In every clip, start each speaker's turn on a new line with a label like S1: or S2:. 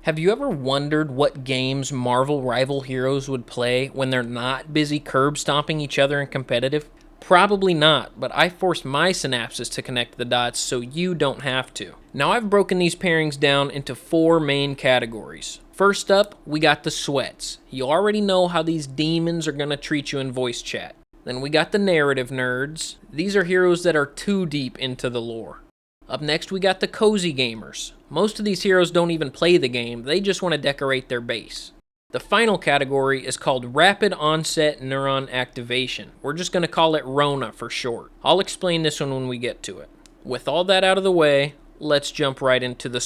S1: Have you ever wondered what games Marvel rival heroes would play when they're not busy curb stomping each other in competitive? Probably not, but I forced my synapses to connect the dots so you don't have to. Now I've broken these pairings down into 4 main categories. First up, we got the sweats. You already know how these demons are gonna treat you in voice chat. Then we got the narrative nerds. These are heroes that are too deep into the lore. Up next, we got the cozy gamers. Most of these heroes don't even play the game, they just want to decorate their base. The final category is called Rapid Onset Neuron Activation. We're just going to call it RONA for short. I'll explain this one when we get to it. With all that out of the way, let's jump right into the...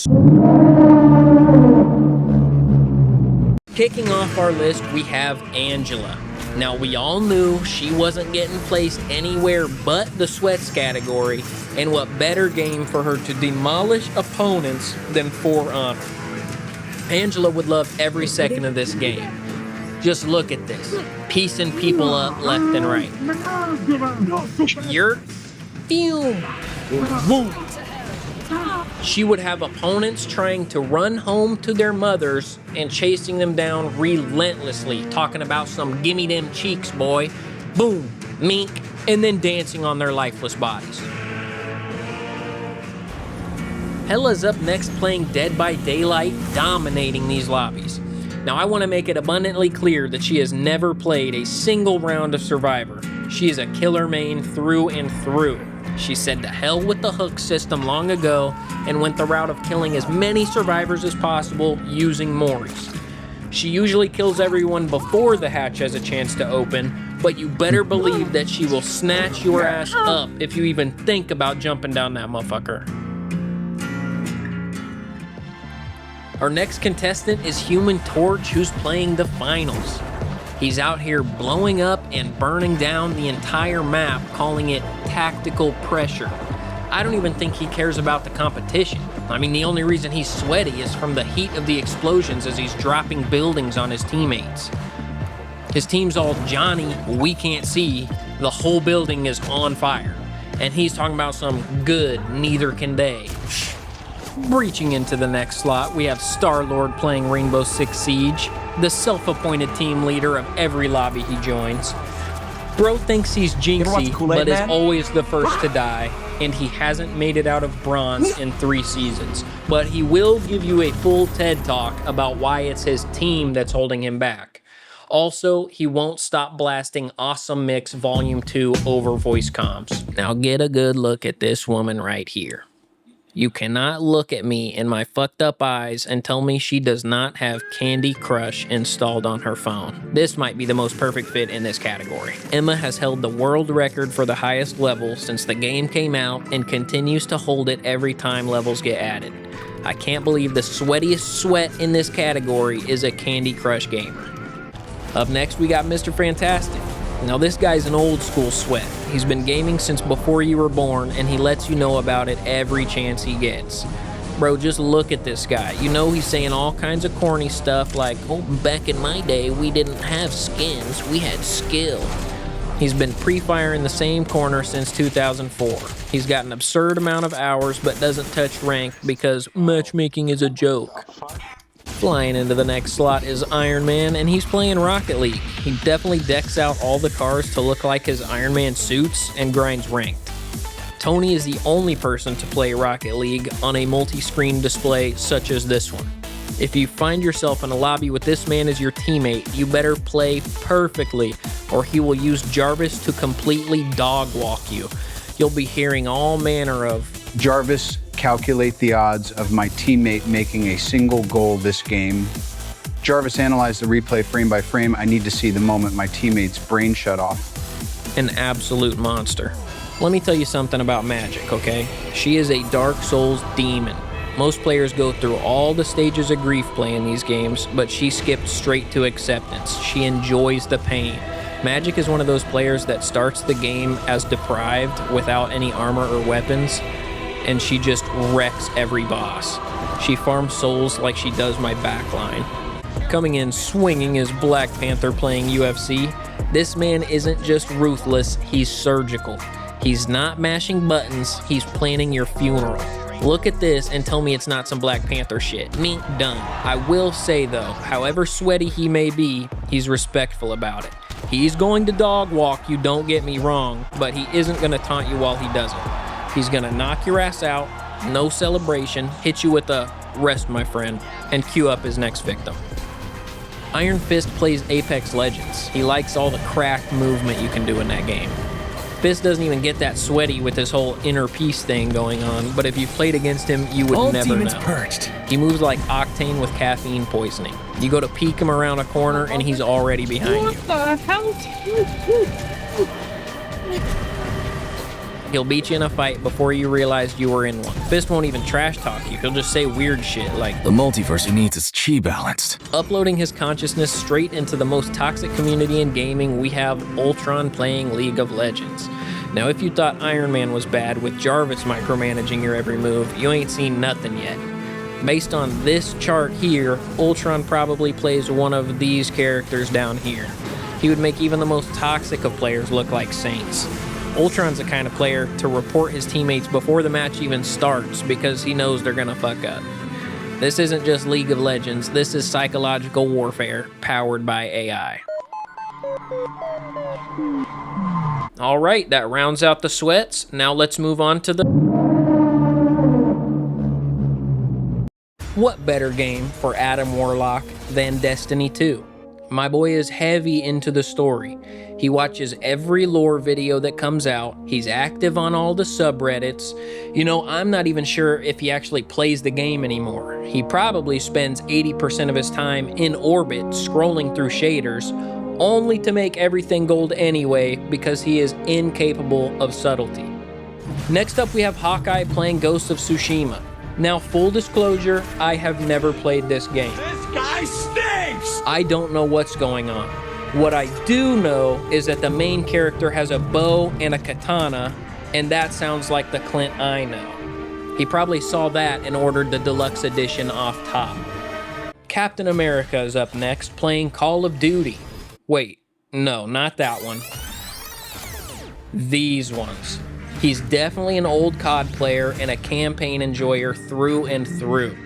S1: Kicking off our list, we have Angela. Now, we all knew she wasn't getting placed anywhere but the sweats category, and what better game for her to demolish opponents than For Honor. Angela would love every second of this game. Just look at this, piecing people up left and right. You're... Fume! Boom! She would have opponents trying to run home to their mothers and chasing them down relentlessly, talking about some gimme them cheeks, boy, boom, mink, and then dancing on their lifeless bodies. Hella's up next playing Dead by Daylight, dominating these lobbies. Now I want to make it abundantly clear that she has never played a single round of Survivor. She is a killer main through and through. She said to hell with the hook system long ago and went the route of killing as many survivors as possible using Moris. She usually kills everyone before the hatch has a chance to open, but you better believe that she will snatch your ass up if you even think about jumping down that motherfucker. Our next contestant is Human Torch, who's playing the finals. He's out here blowing up and burning down the entire map, calling it tactical pressure. I don't even think he cares about the competition. I mean, the only reason he's sweaty is from the heat of the explosions as he's dropping buildings on his teammates. His team's all Johnny, we can't see, the whole building is on fire. And he's talking about some good, neither can they. Breaching into the next slot, we have Star-Lord playing Rainbow Six Siege, the self-appointed team leader of every lobby he joins. Bro thinks he's jinxy, but is always the first to die, and he hasn't made it out of bronze in 3 seasons. But he will give you a full TED Talk about why it's his team that's holding him back. Also, he won't stop blasting Awesome Mix Volume 2 over voice comms. Now get a good look at this woman right here. You cannot look at me in my fucked up eyes and tell me she does not have Candy Crush installed on her phone. This might be the most perfect fit in this category. Emma has held the world record for the highest level since the game came out and continues to hold it every time levels get added. I can't believe the sweatiest sweat in this category is a Candy Crush gamer. Up next, we got Mr. Fantastic. Now this guy's an old school sweat. He's been gaming since before you were born, and he lets you know about it every chance he gets. Bro, just look at this guy. You know he's saying all kinds of corny stuff like, oh, back in my day, we didn't have skins, we had skill. He's been pre-fire in the same corner since 2004. He's got an absurd amount of hours, but doesn't touch rank because matchmaking is a joke. Flying into the next slot is Iron Man, and he's playing Rocket League. He definitely decks out all the cars to look like his Iron Man suits and grinds ranked. Tony is the only person to play Rocket League on a multi-screen display such as this one. If you find yourself in a lobby with this man as your teammate, you better play perfectly, or he will use Jarvis to completely dog walk you. You'll be hearing all manner of,
S2: Jarvis, calculate the odds of my teammate making a single goal this game. Jarvis, analyze the replay frame by frame. I need to see the moment my teammate's brain shut off.
S1: An absolute monster. Let me tell you something about Magic, okay? She is a Dark Souls demon. Most players go through all the stages of grief playing these games, but she skipped straight to acceptance. She enjoys the pain. Magic is one of those players that starts the game as deprived without any armor or weapons, and she just wrecks every boss. She farms souls like she does my backline. Coming in swinging is Black Panther playing UFC. This man isn't just ruthless, he's surgical. He's not mashing buttons, he's planning your funeral. Look at this and tell me it's not some Black Panther shit. Mink done. I will say though, however sweaty he may be, he's respectful about it. He's going to dog walk you, don't get me wrong, but he isn't gonna taunt you while he does it. He's gonna knock your ass out, no celebration, hit you with a rest my friend, and queue up his next victim. Iron Fist plays Apex Legends. He likes all the cracked movement you can do in that game. Fist doesn't even get that sweaty with this whole inner peace thing going on, but if you played against him, you would never know.
S3: Perched.
S1: He moves like Octane with caffeine poisoning. You go to peek him around a corner and he's already behind you.
S3: What the hell?
S1: He'll beat you in a fight before you realize you were in one. Fist won't even trash talk you. He'll just say weird shit like,
S3: The multiverse he needs is chi balanced.
S1: uploading his consciousness straight into the most toxic community in gaming. We have Ultron playing League of Legends. Now, if you thought Iron Man was bad with Jarvis micromanaging your every move, you ain't seen nothing yet. Based on this chart here, Ultron probably plays one of these characters down here. He would make even the most toxic of players look like saints. Ultron's the kind of player to report his teammates before the match even starts because he knows they're gonna fuck up. This isn't just League of Legends, this is psychological warfare powered by AI. Alright, that rounds out the sweats. Now let's move on to the... What better game for Adam Warlock than Destiny 2? My boy is heavy into the story. He watches every lore video that comes out. He's active on all the subreddits. You know, I'm not even sure if he actually plays the game anymore. He probably spends 80% of his time in orbit scrolling through shaders, only to make everything gold anyway because he is incapable of subtlety. Next up we have Hawkeye playing Ghost of Tsushima. Now, full disclosure, I have never played this game.
S3: This guy stinks!
S1: I don't know what's going on. What I do know is that the main character has a bow and a katana, and that sounds like the Clint I know. He probably saw that and ordered the deluxe edition off top. Captain America is up next, playing Call of Duty. Wait, no, not that one. These ones. He's definitely an old COD player and a campaign enjoyer through and through.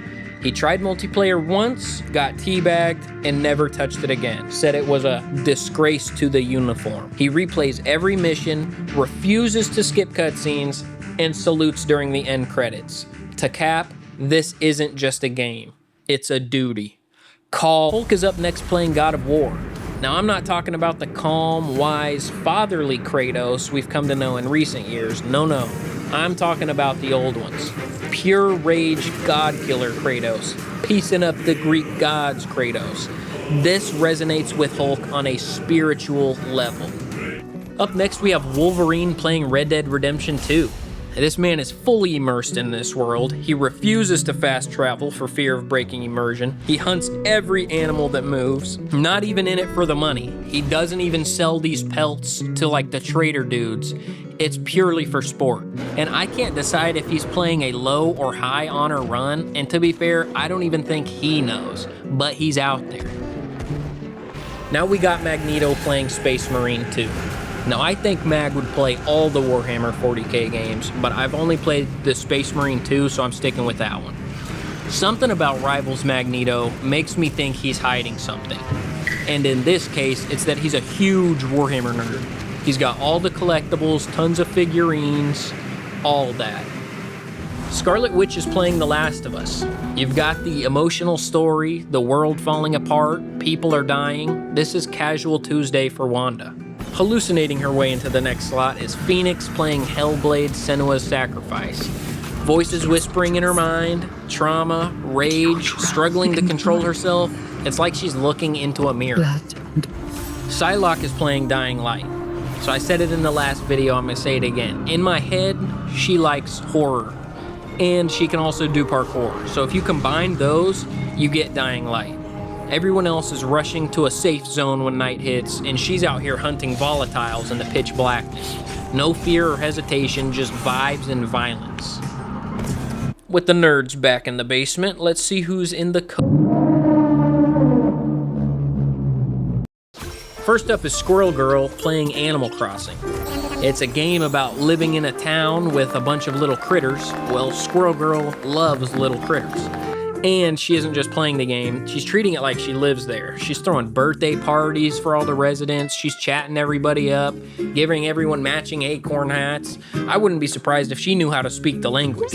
S1: He tried multiplayer once, got teabagged, and never touched it again. Said it was a disgrace to the uniform. He replays every mission, refuses to skip cutscenes, and salutes during the end credits. To cap, this isn't just a game, it's a duty. Hulk is up next playing God of War. Now, I'm not talking about the calm, wise, fatherly Kratos we've come to know in recent years. No, no. I'm talking about the old ones. Pure rage god killer Kratos. Piecing up the Greek gods Kratos. This resonates with Hulk on a spiritual level. Up next, we have Wolverine playing Red Dead Redemption 2. This man is fully immersed in this world. He refuses to fast travel for fear of breaking immersion. He hunts every animal that moves, not even in it for the money. He doesn't even sell these pelts to like the trader dudes. It's purely for sport. And I can't decide if he's playing a low or high honor run, and to be fair, I don't even think he knows, but he's out there. Now we got Magneto playing Space Marine 2. Now, I think Mag would play all the Warhammer 40k games, but I've only played the Space Marine 2, so I'm sticking with that one. Something about Rivals Magneto makes me think he's hiding something. And in this case, it's that he's a huge Warhammer nerd. He's got all the collectibles, tons of figurines, all that. Scarlet Witch is playing The Last of Us. You've got the emotional story, the world falling apart, people are dying. This is Casual Tuesday for Wanda. Hallucinating her way into the next slot is Phoenix playing Hellblade: Senua's Sacrifice. Voices whispering in her mind, trauma, rage, struggling to control herself. It's like she's looking into a mirror. Psylocke is playing Dying Light. So I said it in the last video, I'm gonna say it again. In my head, she likes horror. And she can also do parkour. So if you combine those, you get Dying Light. Everyone else is rushing to a safe zone when night hits, and she's out here hunting volatiles in the pitch blackness. No fear or hesitation, just vibes and violence. With the nerds back in the basement, let's see who's in the First up is Squirrel Girl playing Animal Crossing. It's a game about living in a town with a bunch of little critters. Well, Squirrel Girl loves little critters. And she isn't just playing the game, she's treating it like she lives there. She's throwing birthday parties for all the residents, she's chatting everybody up, giving everyone matching acorn hats. I wouldn't be surprised if she knew how to speak the language.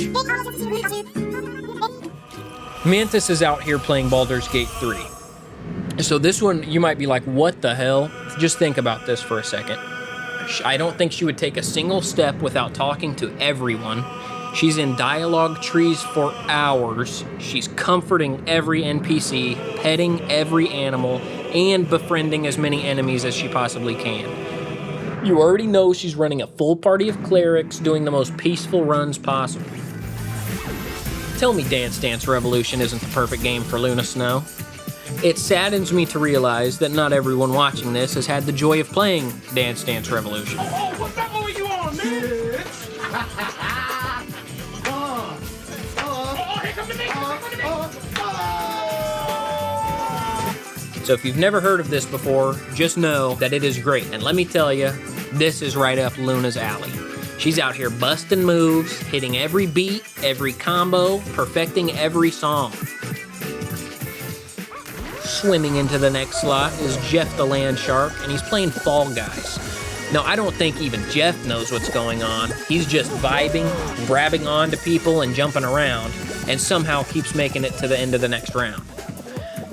S1: Mantis is out here playing Baldur's Gate 3. So this one, you might be like, what the hell? Just think about this for a second. I don't think she would take a single step without talking to everyone. She's in dialogue trees for hours. She's comforting every NPC, petting every animal, and befriending as many enemies as she possibly can. You already know she's running a full party of clerics, doing the most peaceful runs possible. Tell me Dance Dance Revolution isn't the perfect game for Luna Snow. It saddens me to realize that not everyone watching this has had the joy of playing Dance Dance Revolution.
S3: Oh, what level are you on, bitch?
S1: So if you've never heard of this before, just know that it is great. And let me tell you, this is right up Luna's alley. She's out here busting moves, hitting every beat, every combo, perfecting every song. Swimming into the next slot is Jeff the Land Shark, and he's playing Fall Guys. Now, I don't think even Jeff knows what's going on. He's just vibing, grabbing onto people and jumping around, and somehow keeps making it to the end of the next round.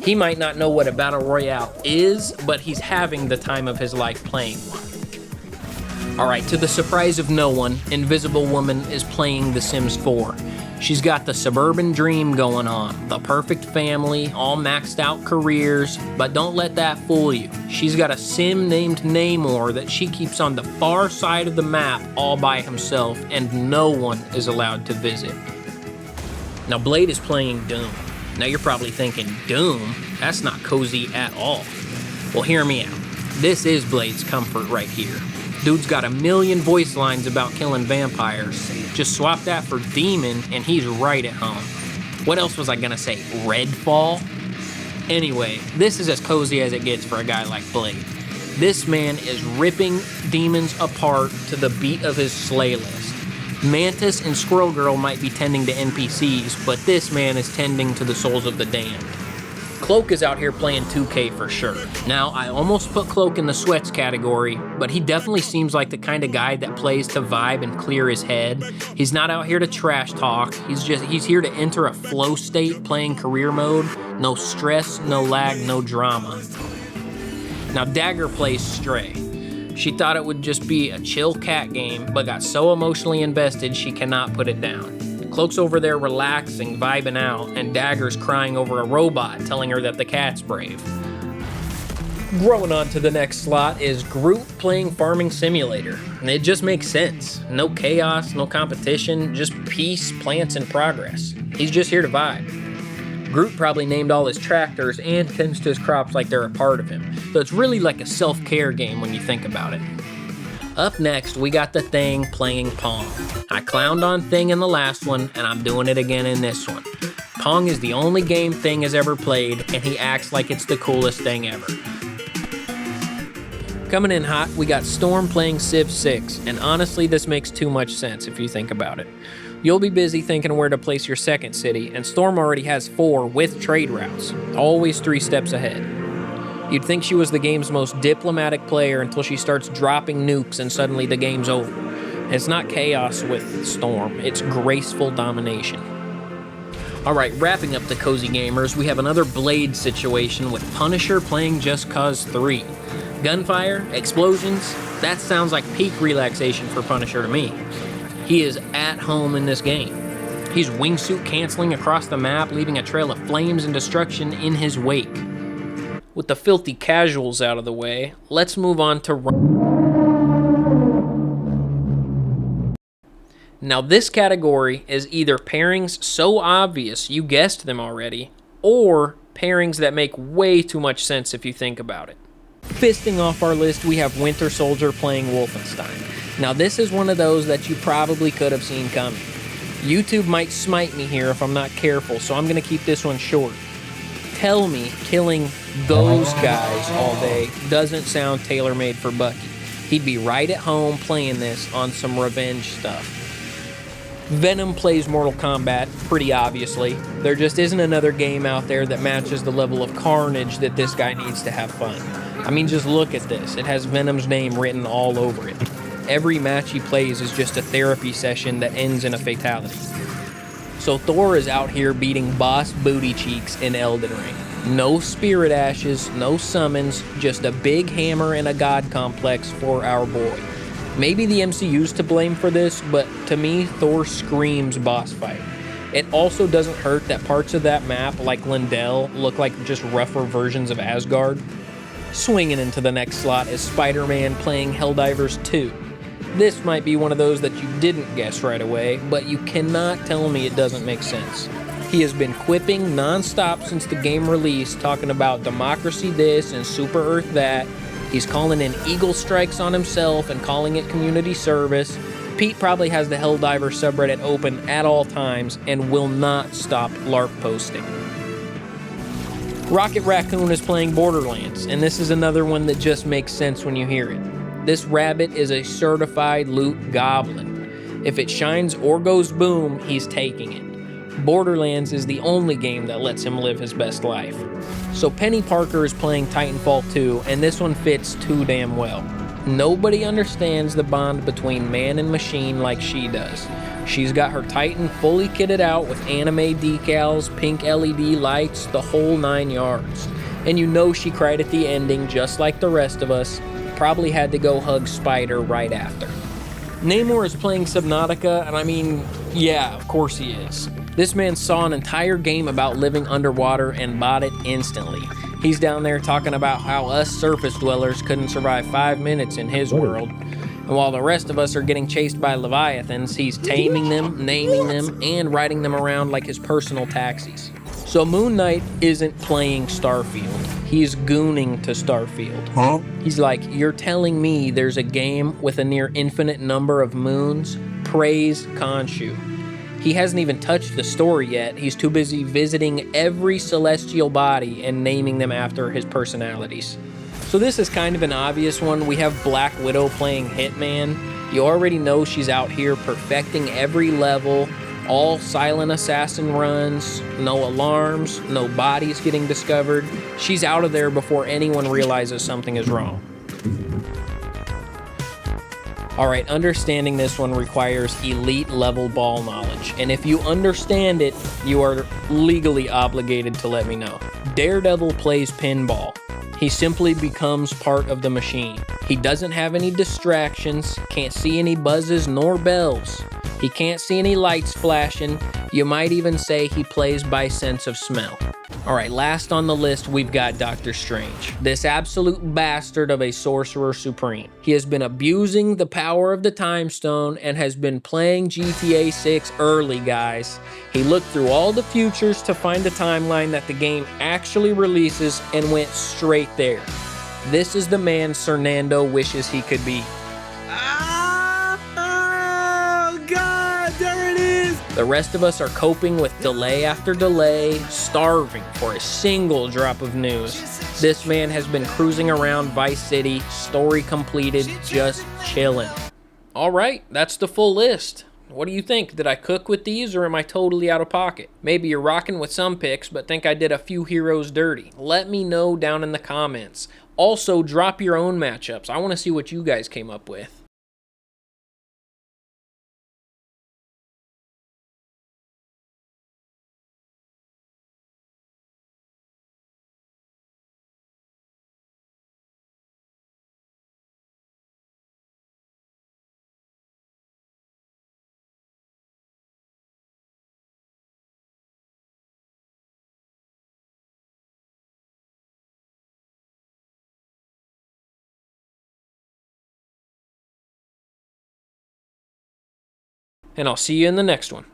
S1: He might not know what a battle royale is, but he's having the time of his life playing one. All right, to the surprise of no one, Invisible Woman is playing The Sims 4. She's got the suburban dream going on, the perfect family, all maxed out careers, but don't let that fool you. She's got a sim named Namor that she keeps on the far side of the map all by himself, and no one is allowed to visit. Now Blade is playing Doom. Now you're probably thinking, Doom? That's not cozy at all. Well, hear me out. This is Blade's comfort right here. Dude's got a million voice lines about killing vampires. Just swap that for demon and he's right at home. What else was I gonna say? Redfall? Anyway, this is as cozy as it gets for a guy like Blade. This man is ripping demons apart to the beat of his slay list. Mantis and Squirrel Girl might be tending to NPCs, but this man is tending to the souls of the damned. Cloak is out here playing 2K for sure. Now, I almost put Cloak in the sweats category, but he definitely seems like the kind of guy that plays to vibe and clear his head. He's not out here to trash talk. He's here to enter a flow state playing career mode. No stress, no lag, no drama. Now, Dagger plays Stray. She thought it would just be a chill cat game, but got so emotionally invested she cannot put it down. Cloak's over there relaxing, vibing out, and Dagger's crying over a robot telling her that the cat's brave. Growing on to the next slot is Groot playing Farming Simulator. And it just makes sense. No chaos, no competition, just peace, plants, and progress. He's just here to vibe. Groot probably named all his tractors and tends to his crops like they're a part of him. So it's really like a self-care game when you think about it. Up next, we got the Thing playing Pong. I clowned on Thing in the last one, and I'm doing it again in this one. Pong is the only game Thing has ever played, and he acts like it's the coolest thing ever. Coming in hot, we got Storm playing Civ 6, and honestly, this makes too much sense if you think about it. You'll be busy thinking where to place your second city, and Storm already has 4 with trade routes, always 3 steps ahead. You'd think she was the game's most diplomatic player until she starts dropping nukes and suddenly the game's over. And it's not chaos with Storm, it's graceful domination. Alright, wrapping up the cozy gamers, we have another Blade situation with Punisher playing Just Cause 3. Gunfire, explosions, that sounds like peak relaxation for Punisher to me. He is at home in this game. He's wingsuit canceling across the map, leaving a trail of flames and destruction in his wake. With the filthy casuals out of the way, let's move on to... Now this category is either pairings so obvious you guessed them already, or pairings that make way too much sense if you think about it. Fisting off our list, we have Winter Soldier playing Wolfenstein. Now this is one of those that you probably could have seen coming. YouTube might smite me here if I'm not careful, so I'm going to keep this one short. Tell me killing those guys all day doesn't sound tailor-made for Bucky. He'd be right at home playing this on some revenge stuff. Venom plays Mortal Kombat, pretty obviously. There just isn't another game out there that matches the level of carnage that this guy needs to have fun. I mean, just look at this. It has Venom's name written all over it. Every match he plays is just a therapy session that ends in a fatality. So Thor is out here beating boss booty cheeks in Elden Ring. No spirit ashes, no summons, just a big hammer and a god complex for our boy. Maybe the MCU's to blame for this, but to me, Thor screams boss fight. It also doesn't hurt that parts of that map, like Lindell, look like just rougher versions of Asgard. Swinging into the next slot is Spider-Man playing Helldivers 2. This might be one of those that you didn't guess right away, but you cannot tell me it doesn't make sense. He has been quipping non-stop since the game release, talking about democracy this and super Earth that. He's calling in Eagle Strikes on himself and calling it community service. Pete probably has the Helldiver subreddit open at all times and will not stop LARP posting. Rocket Raccoon is playing Borderlands, and this is another one that just makes sense when you hear it. This rabbit is a certified loot goblin. If it shines or goes boom, he's taking it. Borderlands is the only game that lets him live his best life. So Penny Parker is playing Titanfall 2, and this one fits too damn well. Nobody understands the bond between man and machine like she does. She's got her Titan fully kitted out with anime decals, pink LED lights, the whole 9 yards. And you know she cried at the ending just like the rest of us. Probably had to go hug Spider right after. Namor is playing Subnautica, and I mean, yeah, of course he is. This man saw an entire game about living underwater and bought it instantly. He's down there talking about how us surface dwellers couldn't survive 5 minutes in his world. And while the rest of us are getting chased by leviathans, he's taming them, naming them, and riding them around like his personal taxis. So Moon Knight isn't playing Starfield. He's gooning to Starfield. Huh? He's like, you're telling me there's a game with a near infinite number of moons? Praise Khonshu. He hasn't even touched the story yet. He's too busy visiting every celestial body and naming them after his personalities. So this is kind of an obvious one. We have Black Widow playing Hitman. You already know she's out here perfecting every level, all silent assassin runs, no alarms, no bodies getting discovered. She's out of there before anyone realizes something is wrong. Alright, understanding this one requires elite level ball knowledge, and if you understand it, you are legally obligated to let me know. Daredevil plays pinball. He simply becomes part of the machine. He doesn't have any distractions, can't see any buzzes nor bells. He can't see any lights flashing. You might even say he plays by sense of smell. Alright, last on the list, we've got Doctor Strange. This absolute bastard of a sorcerer supreme. He has been abusing the power of the Time Stone and has been playing GTA 6 early, guys. He looked through all the futures to find a timeline that the game actually releases and went straight there. This is the man Cernando wishes he could be. The rest of us are coping with delay after delay, starving for a single drop of news. This man has been cruising around Vice City, story completed, just chilling. Alright, that's the full list. What do you think? Did I cook with these or am I totally out of pocket? Maybe you're rocking with some picks, but think I did a few heroes dirty. Let me know down in the comments. Also, drop your own matchups. I want to see what you guys came up with. And I'll see you in the next one.